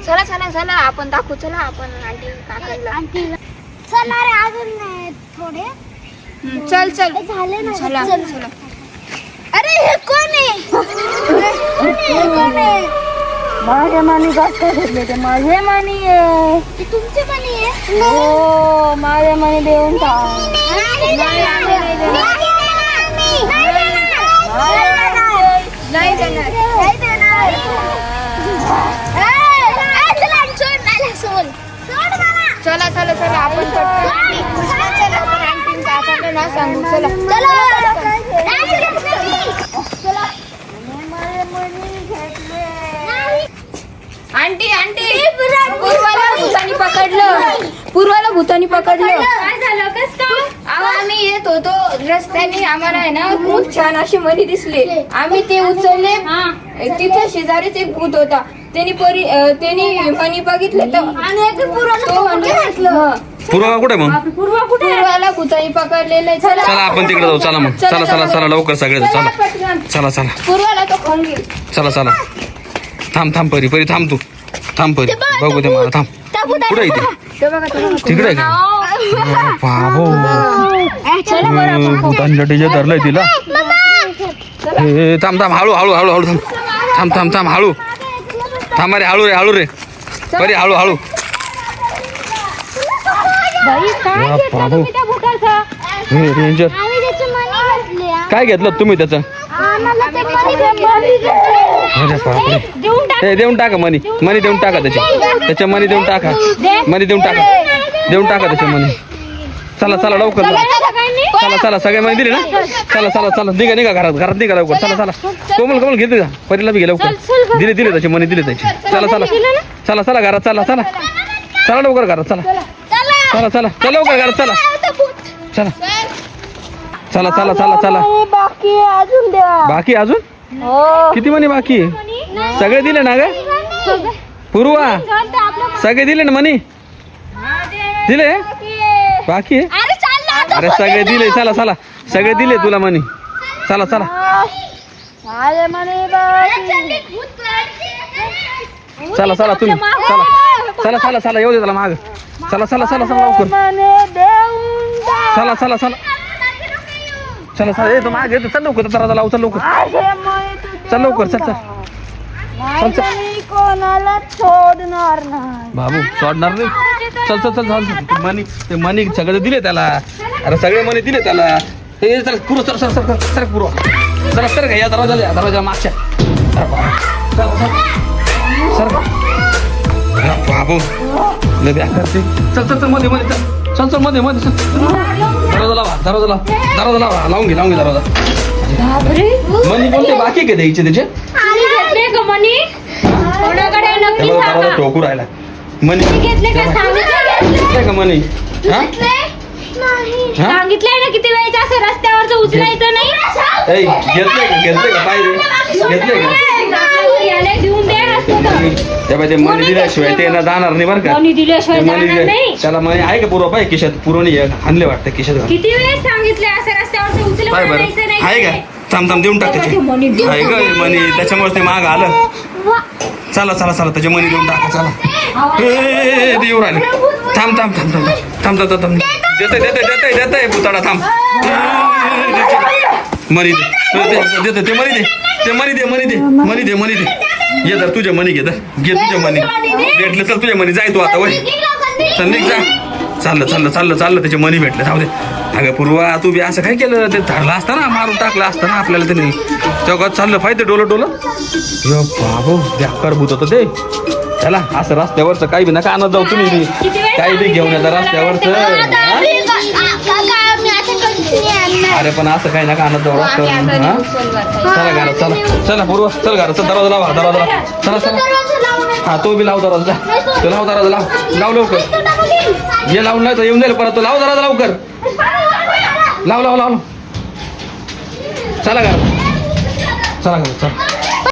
चला चला चला आपण दाखवू. चला आपण आंटी काकाला. चला रे अजून थोडे. चल चल झाले ना. चला चला. अरे हे कोण आहे? कोण आहे? माझ्या मानी जास्त घेतले ते माझे मानी आहे. ते तुमचे मनी आहे? हो माझ्या मानी देऊन टाक. नाही देणार. चला चला चला आपण आंटी काकाला ना सांगू. चला आंटी आंटी पूर्वाला भूतानी पकडलं. पूर्वाला भूतानी पकडलं. काय झालं? कस काय? अहो आम्ही येत होतो रस्त्याने आम्हाला आहे ना खूप छान अशी मणी दिसले. आम्ही ते उचलले. तिथे शेजारीच एक भूत होता. त्यांनी मणी बघितले तर पूर्वा कुठे मग? पूर्वाला भूतानी पकडलेलं. चला आपण तिकडे जाऊ. चला मग चला चला चला लवकर सगळे चला चला चला. पूर्वाला तो खाऊन गेल. चला चला. थांब थांब परी परी थांब. तू थांब परी बघू दे मला. थांब कुठे इथे तिकडे आहे का? बाबो भूतांच्या डीजे धरलंय तिला. हे थांब थांब हळू हळू हळू हळू थांब थांब थांब थांब हळू थांब रे हळू रे बरी हळू हळू. बाबू हे रेंजर काय घेतलं तुम्ही त्याचं? अरे बापरे. हे देऊन टाका मनी देऊन टाका त्याच्या मनी देऊन टाका. देऊन टाका त्याच्या मनी. चला चला लवकर चला चला सगळे मनी दिले ना. चला चला चला निघा घरात निघा लवकर. चला चला कोमल घेते परीला बी घे लवकर. दिले त्याचे मनी दिले त्याचे. चला चला चला चला घरात. चला चला चला लवकर घरात. चला चला चला चला लवकर घरात. चला चला चला चला चला चला. बाकी अजून किती मनी बाकी आहे? सगळे दिले ना ग पूर्वा? सगळे दिले ना मनी? दिले बाकी आहे? अरे सगळे दिले. चला चला सगळे दिले तुला मनी. चला चला चला चला तुम्ही चला चला चला चला येऊ दे त्याला माग. चला चला चला चला लवकर. चला चला चला चला चला येतो मागे येतो. चल लवकर दरवाजा लावू. चल लवकर चल लवकर. चल चल चल कोणाला सोडणार नाही. बाबू सोडणार नाही. चल चल चल चल. मनी ते मनी सगळे दिले त्याला. अरे सगळे मनी दिले त्याला. हे चल पुरो सर सर सर सर पुरो. चला सर का या दरवाजा मागच्या. सर बाबू लय बेकार ते. चल चल चल मध्ये चल चल मध्ये चल. दरवाजा लावा लावून घे दरवाजा. मनी बोलते बाकी काय द्यायचे त्याचे? दरवाजा ठोकू राहिला. मनी घेतले का मनी? सांगितलंय ना किती वेळेस असं रस्त्यावरच उचलायचं नाही. घेतले का पाहिजे? घेतले का? ते मनी दिल्याशिवाय ते ना जाणार नाही बरं का. त्याला मनी आहे का पूर्व पाहिजे खिशात? पुरवणी आणले वाटतं खिशात. किती वेळेस सांगितलंय असं रस्त्यावरच उचलायचं नाही. आहे का? थांब थांब देऊन टाक त्याचे. आहे का मनी? त्याच्यामुळे ते माग आलं. चला चला चला त्याचे मनी देऊन टाका. चला देऊ राहिले. थांब थांब थांब थांब थांब थांब थांब. देते भुताडा. थांब मनी देते ते मनी दे. ये तर तुझे मनी घे तुझे मनी भेटले. चल तुझे मनी जाय तू आता वय. चल निघ जा. चाललं त्याचे मनी भेटले. जाऊ दे. अगं पूर्वा तू बी असं काय केलं? ते धरला असता ना मारून टाकला असता ना आपल्याला. त्याने चौकात चाललं पाहिजे डोलं. यो बाबू बेकार भूत होतं ते. चला असं रस्त्यावरचं काही बी नका आणत जाऊ तुम्ही. काही बी घेऊन येतं रस्त्यावरचं. अरे पण असं काही नका आणत जाऊ रस्त्यावर. चला घरात चला चला पूर्व चल घरात. चल दरवाजा लावा. चला चला. हा तो बी लाव दरवाजा. तो लाव दरवाजा लाव लवकर. ये लावून नाही तर येऊन जाईल परत. तो लाव दरवाजा लवकर. लाव चला घरात. चला घरात चला.